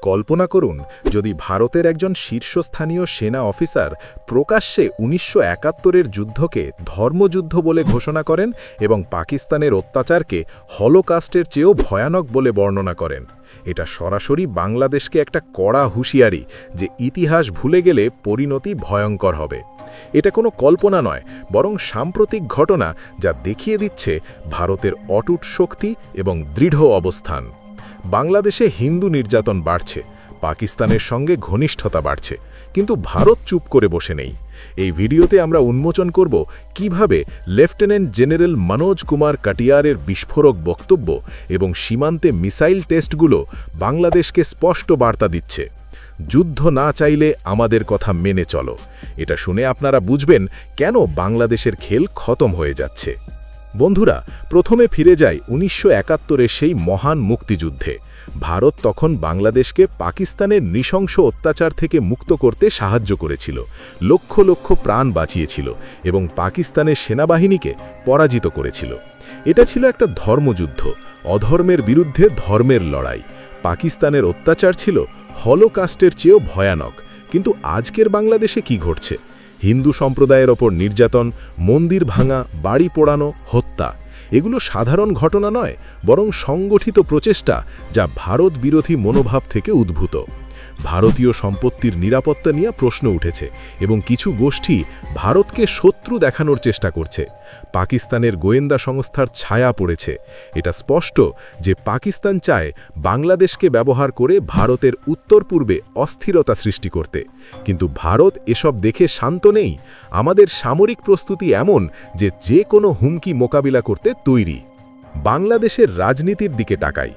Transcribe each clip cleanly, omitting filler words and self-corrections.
কল্পনা করুন যদি ভারতের একজন শীর্ষস্থানীয় সেনা অফিসার প্রকাশ্যে ১৯৭১-এর যুদ্ধকে ধর্মযুদ্ধ বলে ঘোষণা করেন এবং পাকিস্তানের অত্যাচারকে হলোকাস্টের চেয়েও ভয়ানক বলে বর্ণনা করেন। এটা সরাসরি বাংলাদেশকে একটা কড়া হুঁশিয়ারি যে ইতিহাস ভুলে গেলে পরিণতি ভয়ঙ্কর হবে। এটা কোনো কল্পনা নয়, বরং সাম্প্রতিক ঘটনা যা দেখিয়ে দিচ্ছে ভারতের অটুট শক্তি এবং দৃঢ় অবস্থান। বাংলাদেশে হিন্দু নির্যাতন বাড়ছে, পাকিস্তানের সঙ্গে ঘনিষ্ঠতা বাড়ছে, কিন্তু ভারত চুপ করে বসে নেই। এই ভিডিওতে আমরা উন্মোচন করব কিভাবে লেফটেন্যান্ট জেনারেল মনোজ কুমার কাটিয়ারের বিস্ফোরক বক্তব্য এবং সীমান্তে মিসাইল টেস্টগুলো বাংলাদেশকে স্পষ্ট বার্তা দিচ্ছে, যুদ্ধ না চাইলে আমাদের কথা মেনে চলো। এটা শুনে আপনারা বুঝবেন কেন বাংলাদেশের খেল খতম হয়ে যাচ্ছে। বন্ধুরা, প্রথমে ফিরে যায় ১৯৭১-এর সেই মহান মুক্তিযুদ্ধে। ভারত তখন বাংলাদেশকে পাকিস্তানের নৃশংস অত্যাচার থেকে মুক্ত করতে সাহায্য করেছিল, লক্ষ লক্ষ প্রাণ বাঁচিয়েছিল এবং পাকিস্তানের সেনাবাহিনীকে পরাজিত করেছিল। এটা ছিল একটা ধর্মযুদ্ধ, অধর্মের বিরুদ্ধে ধর্মের লড়াই। পাকিস্তানের অত্যাচার ছিল হলোকাস্টের চেয়েও ভয়ানক। কিন্তু আজকের বাংলাদেশে কি ঘটছে? হিন্দু সম্প্রদায়ের ওপর নির্যাতন, মন্দির ভাঙা, বাড়ি পোড়ানো, হত্যা। এগুলো সাধারণ ঘটনা নয়, বরং সংগঠিত প্রচেষ্টা যা ভারত বিরোধী মনোভাব থেকে উদ্ভূত। ভারতীয় সম্পত্তির নিরাপত্তা নিয়ে প্রশ্ন উঠেছে এবং কিছু গোষ্ঠী ভারতকে শত্রু দেখানোর চেষ্টা করছে। পাকিস্তানের গোয়েন্দা সংস্থার ছায়া পড়েছে। এটা স্পষ্ট যে পাকিস্তান চায় বাংলাদেশকে ব্যবহার করে ভারতের উত্তর পূর্বে অস্থিরতা সৃষ্টি করতে। কিন্তু ভারত এসব দেখে শান্ত নেই। আমাদের সামরিক প্রস্তুতি এমন যে কোনো হুমকি মোকাবিলা করতে তৈরি। বাংলাদেশের রাজনীতির দিকে তাকাই।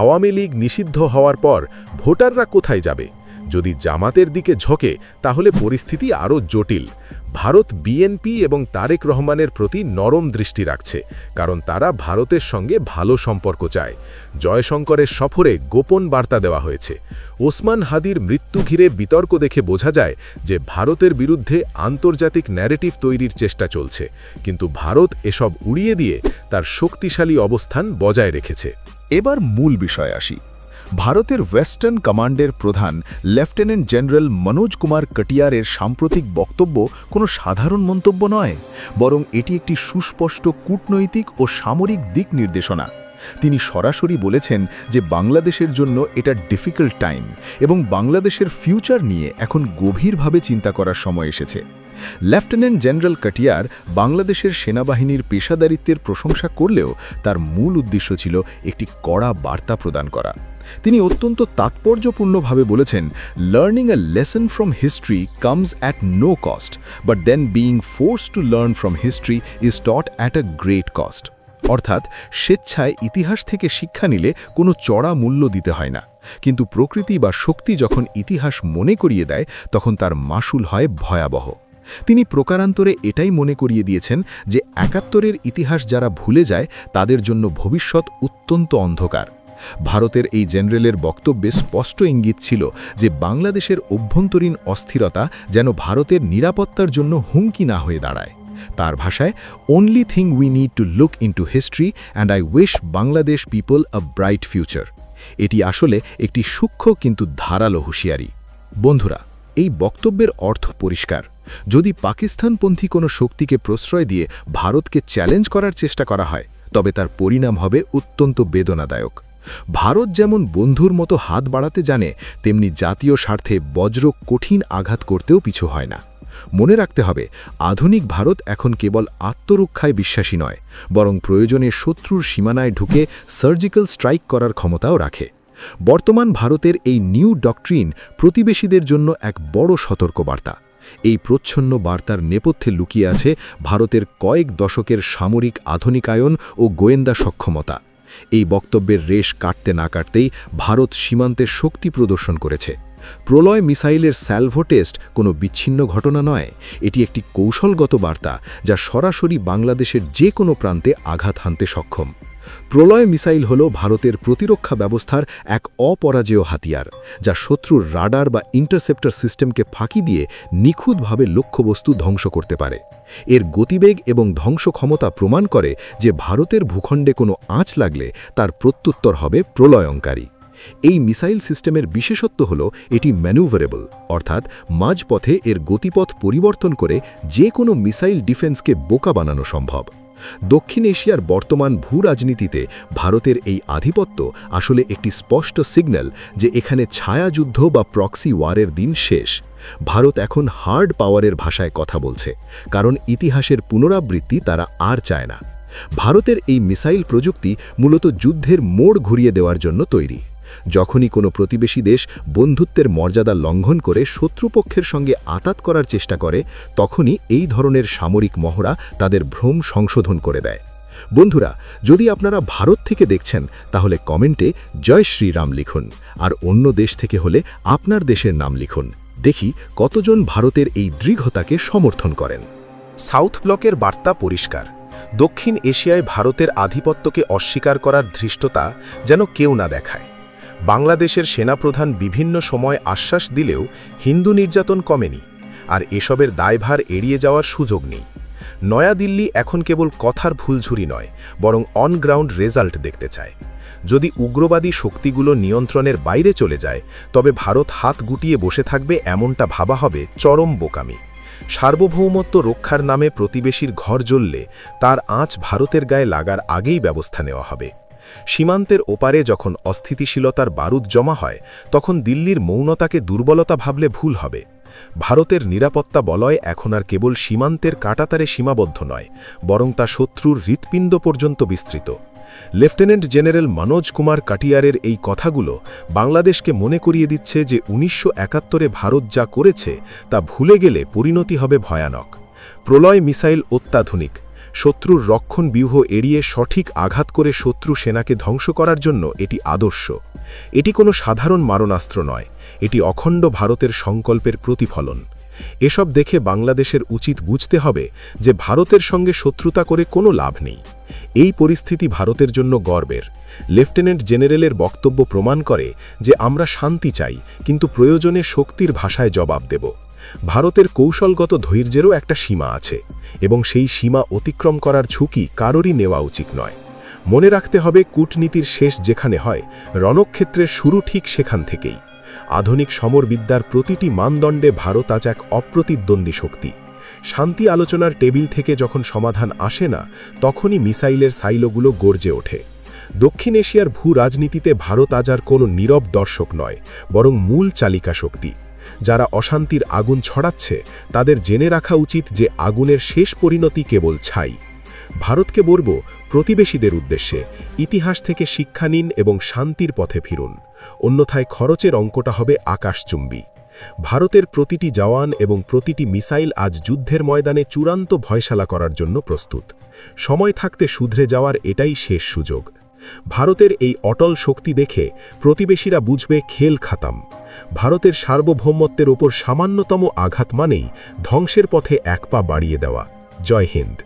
আওয়ামী লীগ নিষিদ্ধ হওয়ার পর ভোটাররা কোথায় যাবে? যদি জামাতের দিকে ঝোঁকে তাহলে পরিস্থিতি আরও জটিল। ভারত বিএনপি এবং তারেক রহমানের প্রতি নরম দৃষ্টি রাখছে, কারণ তারা ভারতের সঙ্গে ভালো সম্পর্ক চায়। জয়শঙ্করের সফরে গোপন বার্তা দেওয়া হয়েছে। ওসমান হাদির মৃত্যু ঘিরে বিতর্ক দেখে বোঝা যায় যে ভারতের বিরুদ্ধে আন্তর্জাতিক ন্যারেটিভ তৈরির চেষ্টা চলছে, কিন্তু ভারত এসব উড়িয়ে দিয়ে তার শক্তিশালী অবস্থান বজায় রেখেছে। এবার মূল বিষয়ে আসি। ভারতের ওয়েস্টার্ন কমান্ডের প্রধান লেফটেন্যান্ট জেনারেল মনোজ কুমার কাটিয়ারের সাম্প্রতিক বক্তব্য কোনো সাধারণ মন্তব্য নয়, বরং এটি একটি সুস্পষ্ট কূটনৈতিক ও সামরিক দিক নির্দেশনা। তিনি সরাসরি বলেছেন যে বাংলাদেশের জন্য এটা ডিফিকাল্ট টাইম এবং বাংলাদেশের ফিউচার নিয়ে এখন গভীরভাবে চিন্তা করার সময় এসেছে। লেফটেন্যান্ট জেনারেল কাটিয়ার বাংলাদেশের সেনাবাহিনীর পেশাদারিত্বের প্রশংসা করলেও তার মূল উদ্দেশ্য ছিল একটি কড়া বার্তা প্রদান করা। তিনি অত্যন্ত তাৎপর্যপূর্ণভাবে বলেছেন, learning a lesson from history comes at no cost, but then being forced to learn from history is taught at a great cost. অর্থাৎ স্বেচ্ছায় ইতিহাস থেকে শিক্ষা নিলে কোনো চড়া মূল্য দিতে হয় না, কিন্তু প্রকৃতি বা শক্তি যখন ইতিহাস মনে করিয়ে দেয় তখন তার মাশুল হয় ভয়াবহ। তিনি প্রকারান্তরে এটাই মনে করিয়ে দিয়েছেন যে ৭১-এর ইতিহাস যারা ভুলে যায় তাদের জন্য ভবিষ্যৎ অত্যন্ত অন্ধকার। ভারতের এই জেনারেলের বক্তব্যে স্পষ্ট ইঙ্গিত ছিল যে বাংলাদেশের অভ্যন্তরীণ অস্থিরতা যেন ভারতের নিরাপত্তার জন্য হুমকি না হয়ে দাঁড়ায়। তার ভাষায়, "Only thing we need to look into history and I wish Bangladesh people a bright future." এটি আসলে একটি সূক্ষ্ম কিন্তু ধারালো হুঁশিয়ারি। বন্ধুরা, এই বক্তব্যের অর্থ পরিষ্কার। যদি পাকিস্তানপন্থী কোনো শক্তিকে প্রশ্রয় দিয়ে ভারতকে চ্যালেঞ্জ করার চেষ্টা করা হয়, তবে তার পরিণাম হবে অত্যন্ত বেদনাদায়ক। ভারত যেমন বন্ধুর মতো হাত বাড়াতে জানে, তেমনি জাতীয় স্বার্থে বজ্র কঠিন আঘাত করতেও পিছু হয় না। মনে রাখতে হবে, আধুনিক ভারত এখন কেবল আত্মরক্ষায় বিশ্বাসী নয়, বরং প্রয়োজনে শত্রুর সীমানায় ঢুকে সার্জিক্যাল স্ট্রাইক করার ক্ষমতাও রাখে। বর্তমান ভারতের এই নিউ ডক্ট্রিন প্রতিবেশীদের জন্য এক বড় সতর্কবার্তা। এই প্রচ্ছন্ন বার্তার নেপথ্যে লুকিয়ে আছে ভারতের কয়েক দশকের সামরিক আধুনিকায়ন ও গোয়েন্দা সক্ষমতা। এই বক্তব্যের রেশ কাটতে না কাটতেই ভারত সীমান্তের শক্তি প্রদর্শন করেছে। প্রলয় মিসাইলের স্যালভো টেস্ট কোনো বিচ্ছিন্ন ঘটনা নয়, এটি একটি কৌশলগত বার্তা যা সরাসরি বাংলাদেশের যে কোনো প্রান্তে আঘাত হানতে সক্ষম। প্রলয় মিসাইল হল ভারতের প্রতিরক্ষা ব্যবস্থার এক অপরাজেয় হাতিয়ার, যা শত্রুর রাডার বা ইন্টারসেপ্টর সিস্টেমকে ফাঁকি দিয়ে নিখুঁতভাবে লক্ষ্যবস্তু ধ্বংস করতে পারে। এর গতিবেগ এবং ধ্বংস ক্ষমতা প্রমাণ করে যে ভারতের ভূখণ্ডে কোনো আঁচ লাগলে তার প্রত্যুত্তর হবে প্রলয়ঙ্কারী। এই মিসাইল সিস্টেমের বিশেষত্ব হল এটি ম্যানুভারেবল, অর্থাৎ মাঝপথে এর গতিপথ পরিবর্তন করে যে কোনো মিসাইল ডিফেন্সকে বোকা বানানো সম্ভব। দক্ষিণ এশিয়ার বর্তমান ভূরাজনীতিতে ভারতের এই আধিপত্য আসলে একটি স্পষ্ট সিগন্যাল যে এখানে ছায়াযুদ্ধ বা প্রক্সি ওয়ারের দিন শেষ। ভারত এখন হার্ড পাওয়ারের ভাষায় কথা বলছে, কারণ ইতিহাসের পুনরাবৃত্তি তারা আর চায় না। ভারতের এই মিসাইল প্রযুক্তি মূলত যুদ্ধের মোড় ঘুরিয়ে দেওয়ার জন্য তৈরি। যখনই কোনো প্রতিবেশী দেশ বন্ধুত্বের মর্যাদা লঙ্ঘন করে শত্রুপক্ষের সঙ্গে আঁতাত করার চেষ্টা করে, তখনই এই ধরনের সামরিক মহড়া তাদের ভ্রম সংশোধন করে দেয়। বন্ধুরা, যদি আপনারা ভারত থেকে দেখছেন তাহলে কমেন্টে জয় শ্রীরাম লিখুন, আর অন্য দেশ থেকে হলে আপনার দেশের নাম লিখুন। দেখি কতজন ভারতের এই দৃঢ়তাকে সমর্থন করেন। সাউথ ব্লকের বার্তা পরিষ্কার। দক্ষিণ এশিয়ায় ভারতের আধিপত্যকে অস্বীকার করার ধৃষ্টতা যেন কেউ না দেখায়। বাংলাদেশের সেনাপ্রধান বিভিন্ন সময় আশ্বাস দিলেও হিন্দু নির্যাতন কমেনি, আর এসবের দায়ভার এড়িয়ে যাওয়ার সুযোগ নেই। নয়াদিল্লি এখন কেবল কথার ভুলঝুরি নয়, বরং অন গ্রাউন্ড রেজাল্ট দেখতে চায়। যদি উগ্রবাদী শক্তিগুলো নিয়ন্ত্রণের বাইরে চলে যায়, তবে ভারত হাত গুটিয়ে বসে থাকবে এমনটা ভাবা হবে চরম বোকামি। সার্বভৌমত্ব রক্ষার নামে প্রতিবেশীর ঘর জ্বললে তার আঁচ ভারতের গায়ে লাগার আগেই ব্যবস্থা নেওয়া হবে। সীমান্তের ওপারে যখন অস্থিতিশীলতার বারুদ জমা হয়, তখন দিল্লির মৌনতাকে দুর্বলতা ভাবলে ভুল হবে। ভারতের নিরাপত্তা বলয় এখন আর কেবল সীমান্তের কাঁটাতারে সীমাবদ্ধ নয়, বরং তা শত্রুর হৃৎপিণ্ড পর্যন্ত বিস্তৃত। লেফটেন্যান্ট জেনারেল মনোজ কুমার কাটিয়ারের এই কথাগুলো বাংলাদেশকে মনে করিয়ে দিচ্ছে যে 1971-এ ভারত যা করেছে তা ভুলে গেলে পরিণতি হবে ভয়ানক। প্রলয় মিসাইল অত্যাধুনিক, শত্রুর রক্ষণ ব্যূহ এড়িয়ে সঠিক আঘাত করে শত্রু সেনাকে ধ্বংস করার জন্য এটি আদর্শ। এটি কোনো সাধারণ মারণাস্ত্র নয়, এটি অখণ্ড ভারতের সংকল্পের প্রতিফলন। এসব দেখে বাংলাদেশের উচিত বুঝতে হবে যে ভারতের সঙ্গে শত্রুতা করে কোনো লাভ নেই। এই পরিস্থিতি ভারতের জন্য গর্বের। লেফটেন্যান্ট জেনারেলের বক্তব্য প্রমাণ করে যে আমরা শান্তি চাই, কিন্তু প্রয়োজনে শক্তির ভাষায় জবাব দেব। ভারতের কৌশলগত ধৈর্যেরও একটা সীমা আছে, এবং সেই সীমা অতিক্রম করার ঝুঁকি কারোরই নেওয়া উচিত নয়। মনে রাখতে হবে, কূটনীতির শেষ যেখানে হয়, রণক্ষেত্রের শুরু ঠিক সেখান থেকেই। আধুনিক সমরবিদ্যার প্রতিটি মানদণ্ডে ভারত আজ এক অপ্রতিদ্বন্দ্বী শক্তি। শান্তি আলোচনার টেবিল থেকে যখন সমাধান আসে না, তখনই মিসাইলের সাইলোগুলো গর্জে ওঠে। দক্ষিণ এশিয়ার ভূ রাজনীতিতে ভারত আজ আর কোনো নীরব দর্শক নয়, বরং মূল চালিকা শক্তি। যারা অশান্তির আগুন ছড়াচ্ছে, তাদের জেনে রাখা উচিত যে আগুনের শেষ পরিণতি কেবল ছাই। ভারতকে বলব, প্রতিবেশীদের উদ্দেশ্যে ইতিহাস থেকে শিক্ষা নিন এবং শান্তির পথে ফিরুন, অন্যথায় খরচের অঙ্কটা হবে আকাশচুম্বী। ভারতের প্রতিটি জওয়ান এবং প্রতিটি মিসাইল আজ যুদ্ধের ময়দানে চূড়ান্ত ভয়শালা করার জন্য প্রস্তুত। সময় থাকতে শুধরে যাওয়ার এটাই শেষ সুযোগ। ভারতের এই অটল শক্তি দেখে প্রতিবেশীরা বুঝবে খেল খাতাম। ভারতের সার্বভৌমত্বের ওপর সামান্যতম আঘাত মানেই ধ্বংসের পথে এক পা বাড়িয়ে দেওয়া। জয় হিন্দ।